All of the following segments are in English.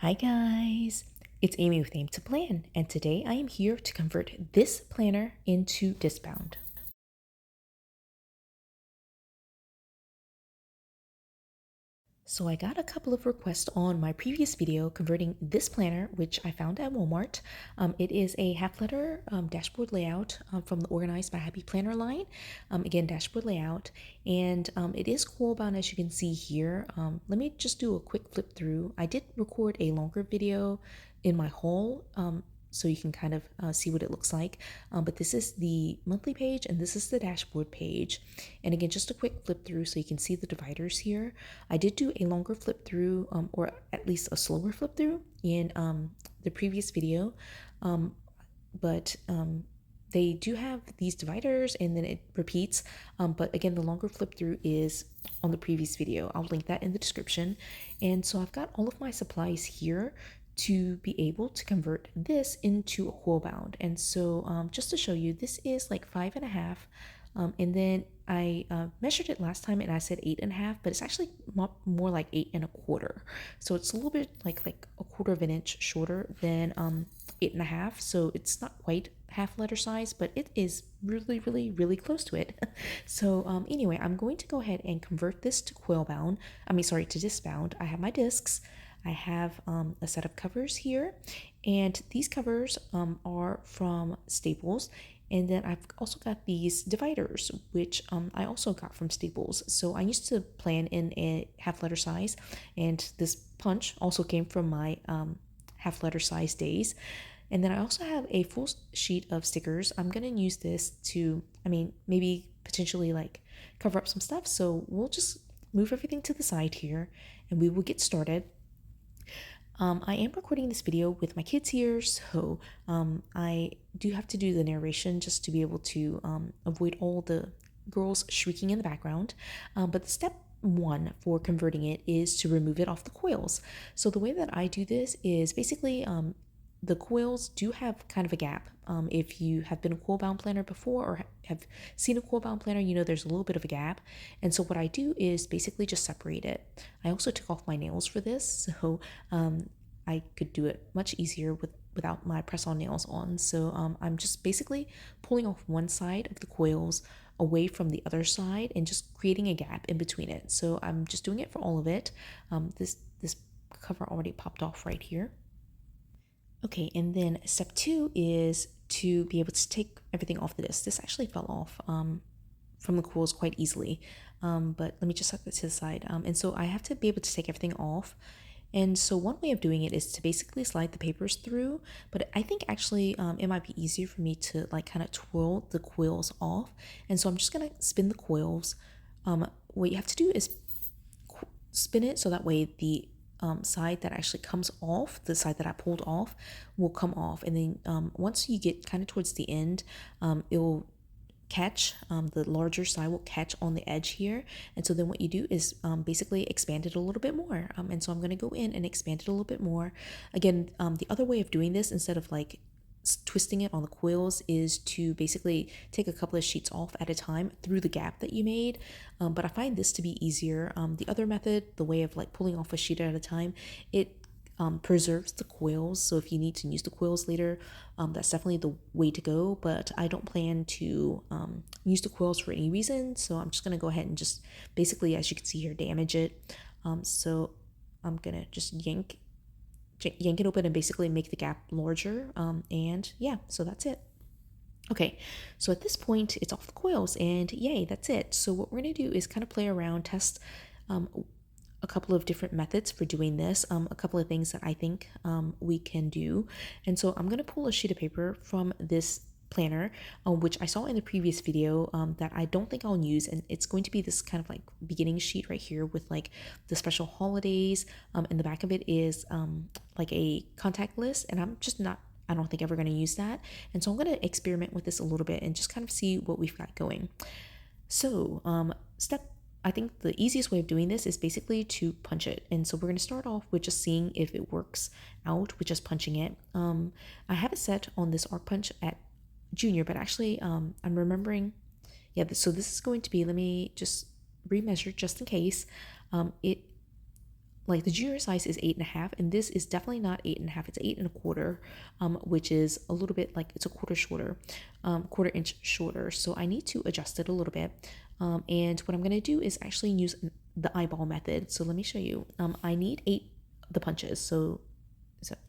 Hi guys, it's Amy with Aim to Plan, and today I am here to convert this planner into Discbound. So I got a couple of requests on my previous video converting this planner, which I found at Walmart. It is a half letter dashboard layout from the Organized by Happy Planner line. Again, dashboard layout, and it is coil bound as you can see here. Let me just do a quick flip through. I did record a longer video in my haul. So you can kind of see what it looks like. But this is the monthly page and this is the dashboard page. And again, just a quick flip through so you can see the dividers here. I did do a longer flip through or at least a slower flip through in the previous video. But they do have these dividers and then it repeats. But again, the longer flip through is on the previous video. I'll link that in the description. And so I've got all of my supplies here to be able to convert this into a coil bound. And so just to show you, this is like 5.5. And then I measured it last time and I said 8.5, but it's actually more like 8.25. So it's a little bit like a quarter of an inch shorter than 8.5. So it's not quite half letter size, but it is really, really, really close to it. So anyway, I'm going to go ahead and convert this to coil bound. To disc bound. I have my discs. I have a set of covers here, and these covers are from Staples. And then I've also got these dividers, which I also got from Staples. So I used to plan in a half letter size, and this punch also came from my half letter size days. And then I also have a full sheet of stickers. I'm going to use this to, maybe potentially like cover up some stuff. So we'll just move everything to the side here and we will get started. I am recording this video with my kids here, so I do have to do the narration just to be able to avoid all the girls shrieking in the background. But step one for converting it is to remove it off the coils. So the way that I do this is basically the coils do have kind of a gap. If you have been a coil bound planner before or have seen a coil bound planner, you know there's a little bit of a gap. And so what I do is basically just separate it. I also took off my nails for this, so I could do it much easier without my press-on nails on. So I'm just basically pulling off one side of the coils away from the other side and just creating a gap in between it. So I'm just doing it for all of it. This cover already popped off right here. Okay, and then step two is to be able to take everything off the disc. This actually fell off from the coils quite easily, but let me just set that to the side. And so I have to be able to take everything off. And so one way of doing it is to basically slide the papers through, but I think actually it might be easier for me to like kind of twirl the coils off. And so I'm just gonna spin the coils. What you have to do is spin it so that way the side that actually comes off, the side that I pulled off, will come off. And then once you get kind of towards the end, it will catch, the larger side will catch on the edge here. And so then what you do is basically expand it a little bit more. And so I'm going to go in and expand it a little bit more. Again, the other way of doing this, instead of like twisting it on the coils, is to basically take a couple of sheets off at a time through the gap that you made. But I find this to be easier. The other method, the way of like pulling off a sheet at a time, it preserves the coils. So if you need to use the coils later, that's definitely the way to go. But I don't plan to use the coils for any reason. So I'm just going to go ahead and just basically, as you can see here, damage it. So I'm going to just yank it open and basically make the gap larger. And yeah, so that's it. Okay, so at this point, it's off the coils and yay, that's it. So what we're going to do is kind of play around, test a couple of different methods for doing this, a couple of things that I think we can do. And so I'm going to pull a sheet of paper from this planner, which I saw in the previous video that I don't think I'll use. And it's going to be this kind of like beginning sheet right here with like the special holidays. And the back of it is like a contact list. And I don't think ever going to use that. And so I'm going to experiment with this a little bit and just kind of see what we've got going. So I think the easiest way of doing this is basically to punch it. And so we're going to start off with just seeing if it works out with just punching it. I have it set on this arc punch at junior, but actually I'm remembering, so this is going to be, let me just remeasure just in case. It like the junior size is 8.5, and this is definitely not 8.5. It's 8 1/4, which is a little bit like it's a quarter shorter, quarter inch shorter. So I need to adjust it a little bit. And what I'm going to do is actually use the eyeball method. So let me show you. I need 8 the punches. So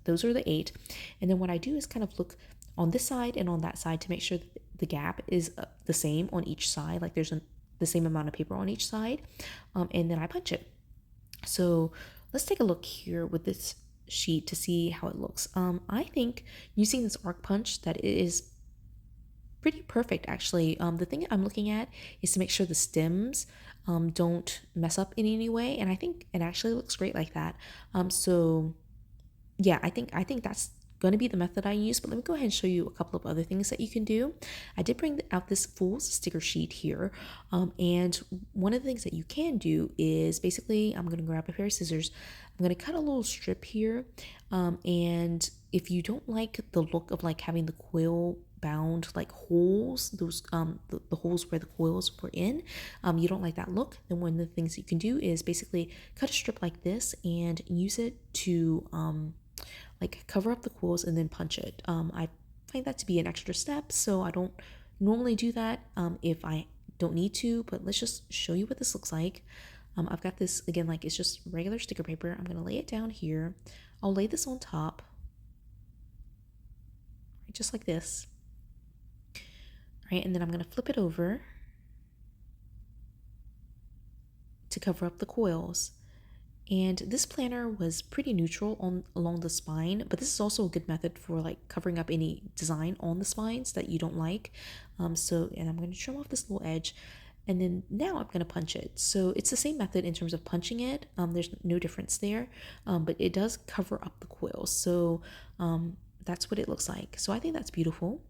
those are the 8. And then what I do is kind of look on this side and on that side to make sure that the gap is the same on each side. Like there's the same amount of paper on each side. And then I punch it. So let's take a look here with this sheet to see how it looks. I think using this arc punch that it is pretty perfect actually. The thing I'm looking at is to make sure the stems don't mess up in any way, and I think it actually looks great like that. So yeah, I think that's going to be the method I use, but let me go ahead and show you a couple of other things that you can do. I did bring out this full sticker sheet here, and one of the things that you can do is basically I'm going to grab a pair of scissors. I'm going to cut a little strip here, and if you don't like the look of like having the quill bound like holes, those the holes where the coils were in, you don't like that look, then one of the things you can do is basically cut a strip like this and use it to like cover up the quills and then punch it. I find that to be an extra step, so I don't normally do that if I don't need to, but let's just show you what this looks like. I've got this again, like it's just regular sticker paper. I'm gonna lay it down here. I'll lay this on top, right, just like this. All right, and then I'm gonna flip it over to cover up the coils. And this planner was pretty neutral along the spine, but this is also a good method for like covering up any design on the spines that you don't like. And I'm going to trim off this little edge, and then now I'm going to punch it. So it's the same method in terms of punching it. There's no difference there, but it does cover up the coils. So that's what it looks like. So I think that's beautiful,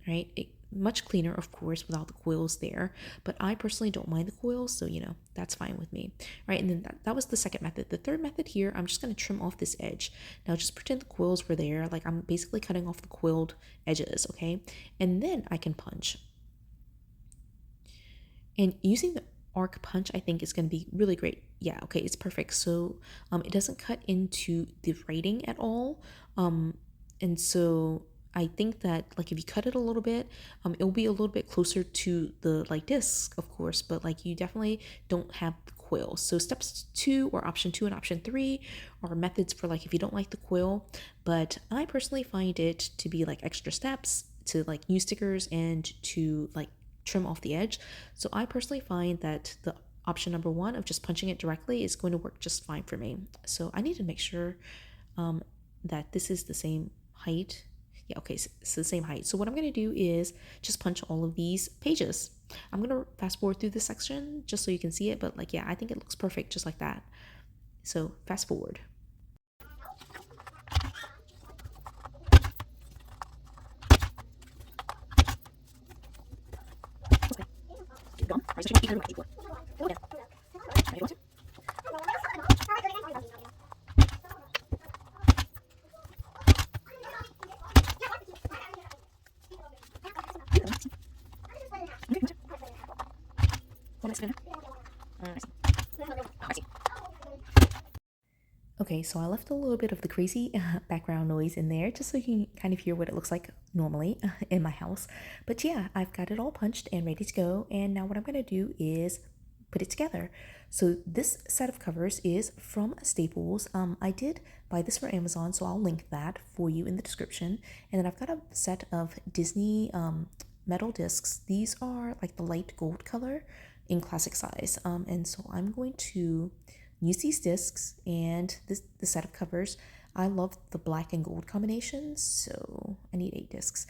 right? Much cleaner, of course, without the coils there, but I personally don't mind the coils, so you know, that's fine with me, right? And then that was the second method. The third method here, I'm just going to trim off this edge. Now just pretend the coils were there, like I'm basically cutting off the coiled edges, okay? And then I can punch. And using the arc punch, I think is going to be really great. Yeah, okay, it's perfect. So it doesn't cut into the writing at all, and so I think that like if you cut it a little bit, it'll be a little bit closer to the like disc, of course, but like you definitely don't have the quill. So steps 2 or option 2 and option 3 are methods for like if you don't like the quill, but I personally find it to be like extra steps to like use stickers and to like trim off the edge. So I personally find that the option number 1 of just punching it directly is going to work just fine for me. So I need to make sure that this is the same height. Yeah, okay, so it's the same height. So what I'm going to do is just punch all of these pages. I'm going to fast forward through this section just so you can see it, but like, yeah, I think it looks perfect just like that. So fast forward. Okay, so I left a little bit of the crazy background noise in there just so you can kind of hear what it looks like normally in my house. But yeah, I've got it all punched and ready to go. And now what I'm going to do is put it together. So this set of covers is from Staples. I did buy this for Amazon, so I'll link that for you in the description. And then I've got a set of Disney metal discs. These are like the light gold color in classic size. And so I'm going to use these discs and the set of covers. I love the black and gold combination, so I need 8 discs.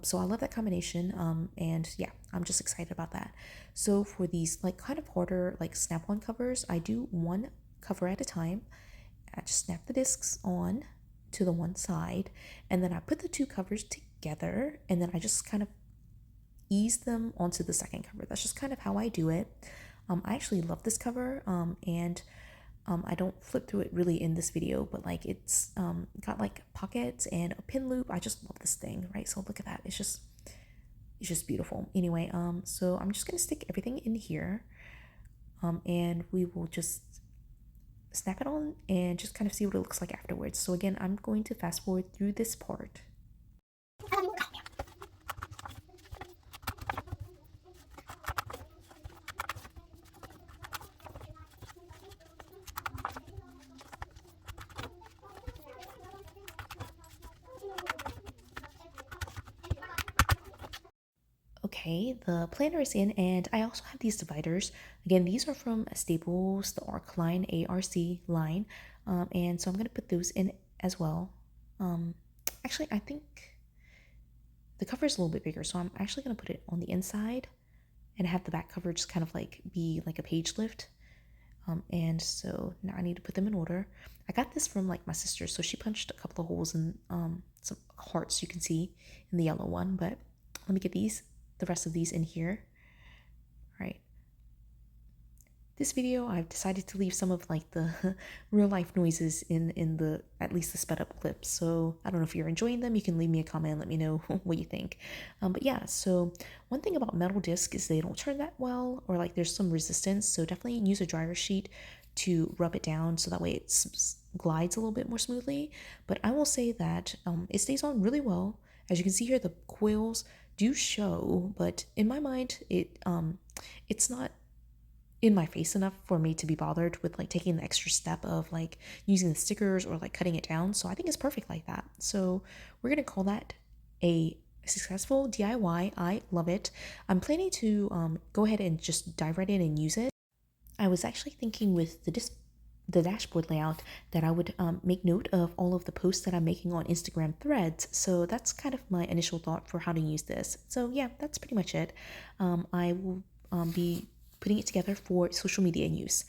So I love that combination, and yeah, I'm just excited about that. So for these like kind of harder like snap-on covers, I do one cover at a time. I just snap the discs on to the one side, and then I put the 2 covers together, and then I just kind of ease them onto the second cover. That's just kind of how I do it. I actually love this cover, and I don't flip through it really in this video, but like it's got like pockets and a pin loop. I just love this thing, right? So look at that. It's just beautiful. Anyway, so I'm just gonna stick everything in here, and we will just snap it on and just kind of see what it looks like afterwards. So again, I'm going to fast forward through this part. Okay, the planner is in, and I also have these dividers. Again, these are from Staples, the ARC line, ARC line, and so I'm going to put those in as well. Actually, I think the cover is a little bit bigger, so I'm actually going to put it on the inside and have the back cover just kind of like be like a page lift. And so now I need to put them in order. I got this from like my sister, so she punched a couple of holes in some hearts you can see in the yellow one, but let me get the rest of these in here. All right. This video, I've decided to leave some of like the real life noises in the at least the sped up clips. So I don't know if you're enjoying them. You can leave me a comment and let me know what you think. But yeah, so one thing about metal disc is they don't turn that well, or like there's some resistance. So definitely use a dryer sheet to rub it down so that way it glides a little bit more smoothly. But I will say that it stays on really well. As you can see here, the coils do show, but in my mind, it's not in my face enough for me to be bothered with like taking the extra step of like using the stickers or like cutting it down. So I think it's perfect like that. So we're gonna call that a successful DIY. I love it. I'm planning to go ahead and just dive right in and use it. I was actually thinking with the dashboard layout that I would make note of all of the posts that I'm making on Instagram threads. So that's kind of my initial thought for how to use this. So yeah, that's pretty much it. I will be putting it together for social media use.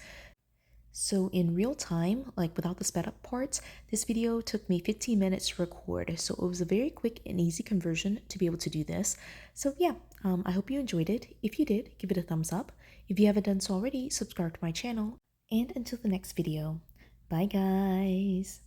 So in real time, like without the sped up parts, this video took me 15 minutes to record. So it was a very quick and easy conversion to be able to do this. So yeah, I hope you enjoyed it. If you did, give it a thumbs up. If you haven't done so already, subscribe to my channel. And until the next video, bye guys.